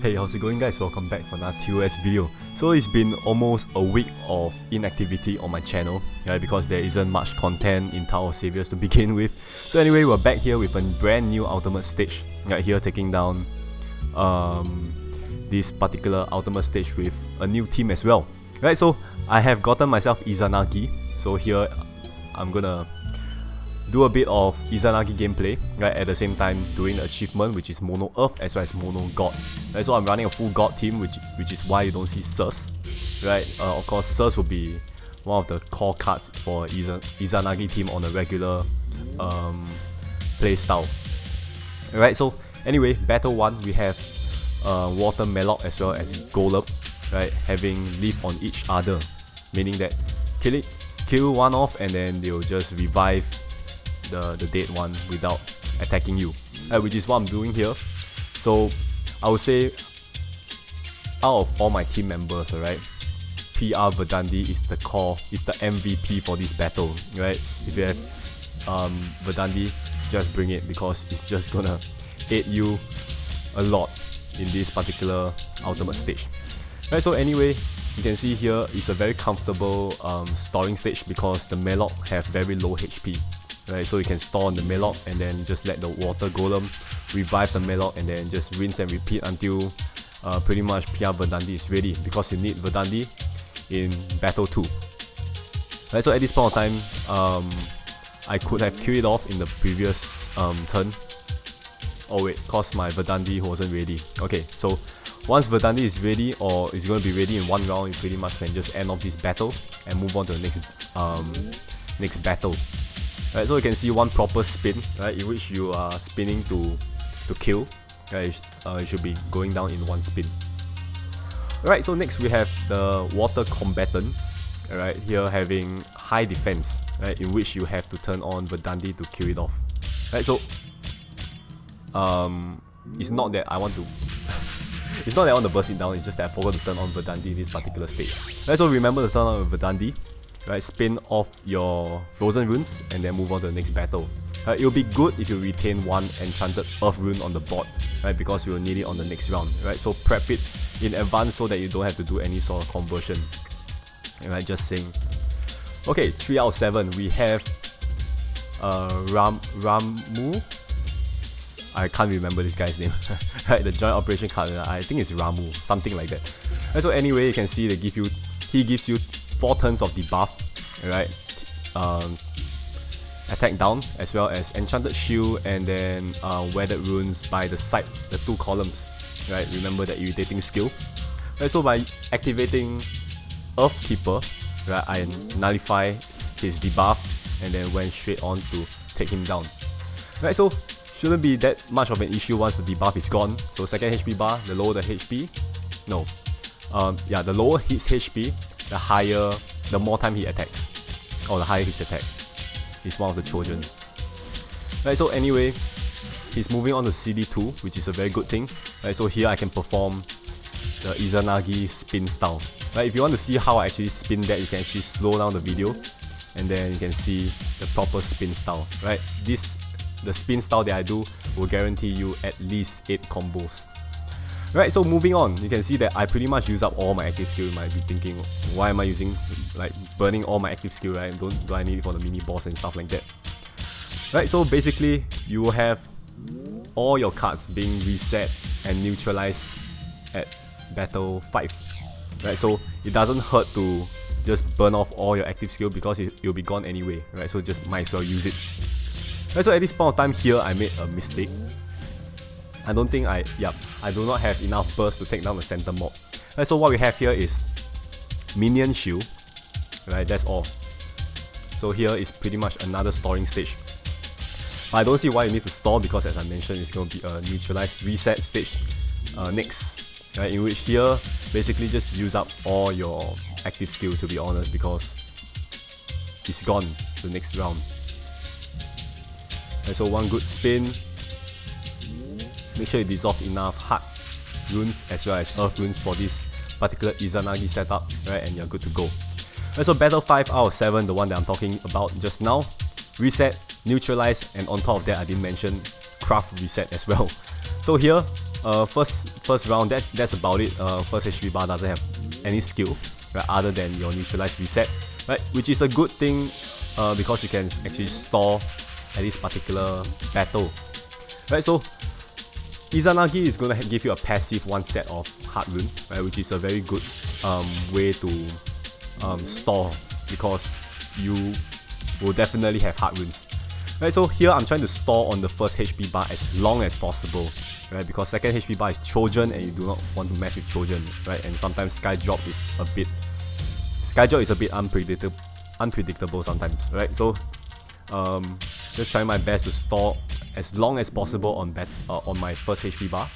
Hey, how's it going guys? Welcome back for another TOS video. So it's been almost a week of inactivity on my channel, right? Because there isn't much content in Tower of Saviors to begin with. So anyway, we're back here with a brand new ultimate stage. Right here, taking down this particular ultimate stage with a new team as well. Right, so I have gotten myself Izanagi. So here, I'm gonna do a bit of Izanagi gameplay, right, at the same time doing the achievement, which is Mono Earth as well as Mono God. Right, so I'm running a full God team, which is why you don't see Sirs. Right, of course Sirs will be one of the core cards for Izanagi team on a regular play style. Right, so anyway, battle 1 we have Water Melloc as well as Golem, right, having live on each other, meaning that kill one off and then they'll just revive the dead one without attacking you, which is what I'm doing here. So I would say out of all my team members, alright, PR Verdandi is the core, is the MVP for this battle, right? If you have Verdandi, just bring it, because it's just gonna aid you a lot in this particular ultimate stage. Right, so anyway, you can see here it's a very comfortable storing stage because the Melloc have very low HP. Right, so you can store on the Melloc and then just let the Water Golem revive the Melloc and then just rinse and repeat until pretty much PR Verdandi is ready, because you need Verdandi in battle 2. Right, so at this point of time, I could have killed it off in the previous turn. Oh wait, cause my Verdandi wasn't ready. Okay, so once Verdandi is ready, or is going to be ready in one round, you pretty much can just end off this battle and move on to the next battle. Right, so you can see one proper spin, right, in which you are spinning to kill. Right, it should be going down in one spin. Alright, so next we have the Water Combatant. Alright, here having high defense, right, in which you have to turn on Verdandi to kill it off. Right, so it's not that I want to it's not that I want to burst it down, it's just that I forgot to turn on Verdandi this particular stage. Right, so remember to turn on Verdandi. Right, spin off your frozen runes and then move on to the next battle. It will be good if you retain one enchanted earth rune on the board, right, because you will need it on the next round. Right, so prep it in advance so that you don't have to do any sort of conversion. Right, just saying. Okay, 3 out of 7 we have Ramu. I can't remember this guy's name. Right, the joint operation card, I think it's Ramu, something like that. Right, so anyway, you can see he gives you 4 turns of debuff, right? Attack down, as well as Enchanted Shield and then Weathered Runes by the side, the 2 columns, right? Remember the irritating skill. Right, so by activating Earthkeeper, right, I nullify his debuff and then went straight on to take him down. Right, so shouldn't be that much of an issue once the debuff is gone. So second HP bar, the lower the HP, yeah, the lower his HP, the more time he attacks, or the higher his attack. He's one of the children. Right, so anyway, he's moving on to CD2, which is a very good thing. Right, so here I can perform the Izanagi spin style. Right, if you want to see how I actually spin that, you can actually slow down the video and then you can see the proper spin style. Right, the spin style that I do will guarantee you at least 8 combos. Right, so moving on, you can see that I pretty much use up all my active skill. You might be thinking, why am I burning all my active skill, right? Do I need it for the mini boss and stuff like that? Right, so basically, you will have all your cards being reset and neutralized at battle 5. Right, so it doesn't hurt to just burn off all your active skill because it'll be gone anyway, right? So just might as well use it. Right, so at this point of time here, I made a mistake. I don't think I do not have enough burst to take down the center mob. Right, so what we have here is Minion Shield. Right, that's all. So here is pretty much another storing stage. But I don't see why you need to store, because as I mentioned, it's going to be a neutralized reset stage next. Right, in which here, basically just use up all your active skill, to be honest, because it's gone the next round. Right, so one good spin. Make sure you dissolve enough heart runes as well as earth runes for this particular Izanagi setup, right, and you're good to go. Right, so battle 5 out of 7, the one that I'm talking about just now, reset, neutralize, and on top of that I didn't mention craft reset as well. So here, first round, that's about it. First HP bar doesn't have any skill, right, other than your neutralize reset, right, which is a good thing because you can actually stall at this particular battle, right. So Izanagi is gonna give you a passive one set of hard rune, right, which is a very good way to stall, because you will definitely have hard runes. Right, so here I'm trying to stall on the first HP bar as long as possible, right, because second HP bar is Trojan and you do not want to mess with Trojan, right, and sometimes Sky Drop is a bit unpredictable sometimes, right. So just trying my best to stall as long as possible on my first HP bar,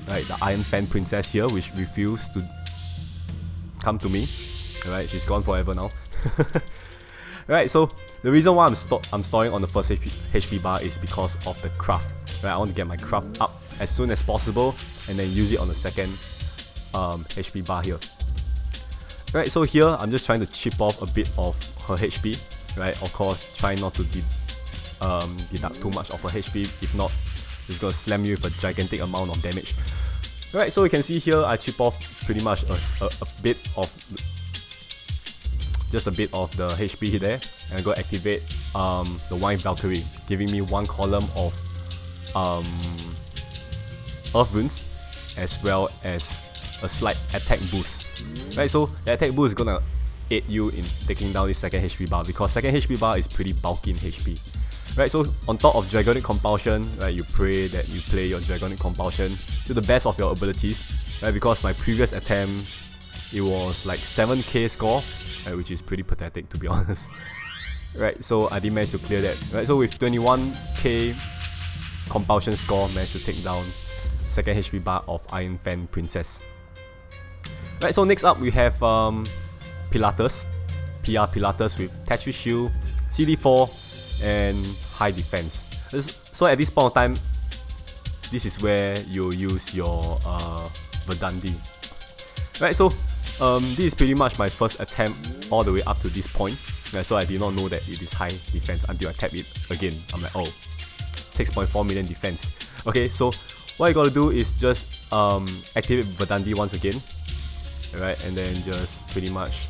right. The Iron Fan Princess here, which refused to come to me, right, she's gone forever now. Right, so the reason why I'm stalling on the first HP bar is because of the craft, right. I want to get my craft up as soon as possible and then use it on the second HP bar here. Right, so here I'm just trying to chip off a bit of her HP, right. Of course, try not to deduct too much of her HP, if not, it's gonna slam you with a gigantic amount of damage. Right, so you can see here I chip off pretty much just a bit of the HP there, and I go activate the Wine Valkyrie, giving me one column of Earth runes as well as a slight attack boost. Right, so the attack boost is gonna aid you in taking down this second HP bar, because second HP bar is pretty bulky in HP. Right, so on top of Dragonic Compulsion, right, you pray that you play your Dragonic Compulsion to the best of your abilities, right, because my previous attempt, it was like 7k score, right, which is pretty pathetic to be honest. Right, so I did manage to clear that. Right, so with 21k compulsion score, managed to take down second HP bar of Iron Fan Princess. Right, so next up we have Pilatus, PR Pilatus with Tetris Shield, CD4, and high defense. So at this point of time, this is where you use your Verdandi. Right, so this is pretty much my first attempt all the way up to this point. Right, so I did not know that it is high defense until I tap it again. I'm like, oh, 6.4 million defense. Okay, so what you gotta do is just activate Verdandi once again, right, and then just pretty much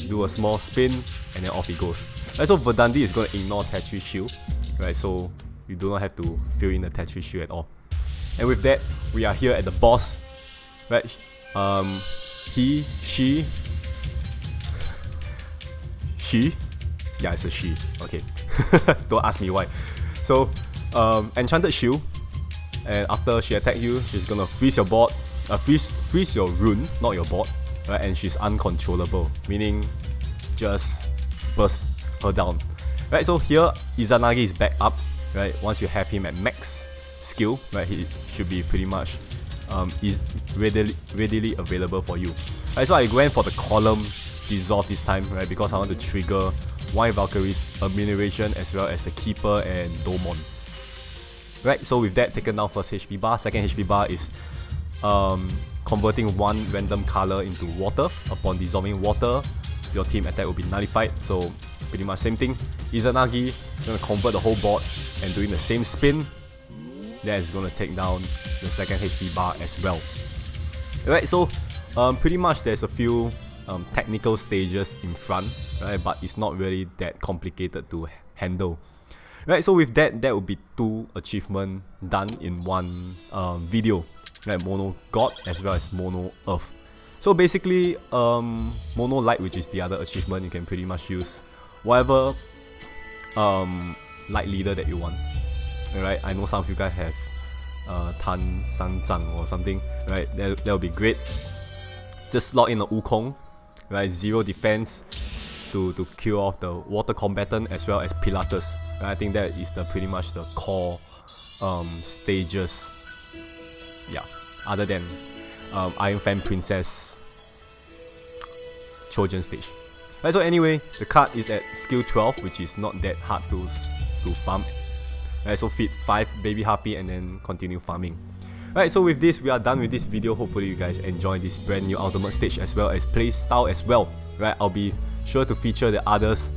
do a small spin and then off it goes. Right, so Verdandi is gonna ignore Tetris Shield, right, so you do not have to fill in the Tetris Shield at all. And with that, we are here at the boss, right. She, yeah, it's a she, okay. Don't ask me why. So Enchanted Shield, and after she attacks you, she's gonna freeze your board, freeze your rune, not your board, right, and she's uncontrollable, meaning just burst her down. Right, so here Izanagi is back up, right. Once you have him at max skill, right, he should be pretty much is readily available for you. Right, so I went for the column dissolve this time, right, because I want to trigger Wine Valkyrie's Ameliorate as well as the Keeper and Domon. Right, so with that taken down first HP bar, second HP bar is converting one random color into water. Upon dissolving water, your team attack will be nullified, so pretty much same thing. Izanagi gonna convert the whole board and doing the same spin. That is gonna take down the second HP bar as well. Right, so pretty much there's a few technical stages in front, right, but it's not really that complicated to handle. Right, so with that, that would be 2 achievements done in one video, right, Mono God as well as Mono Earth. So basically, Mono Light, which is the other achievement, you can pretty much use whatever light leader that you want. Right, I know some of you guys have Tan San Zhang or something, right, that will be great. Just slot in a Wukong, right, 0 defense to kill off the water combatant as well as Pilatus. Right, I think that is pretty much the core stages. Yeah, other than Iron Fan Princess Trojan stage. Right, so anyway, the card is at skill 12, which is not that hard to farm. Right, so feed 5 baby harpy and then continue farming. Right, so with this, we are done with this video. Hopefully you guys enjoy this brand new ultimate stage as well as play style as well. Right, I'll be sure to feature the others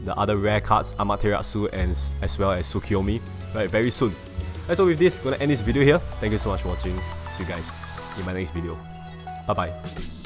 the other rare cards, Amaterasu and as well as Tsukiyomi, right, very soon. Right, so with this, gonna end this video here. Thank you so much for watching. See you guys in my next video. Bye bye.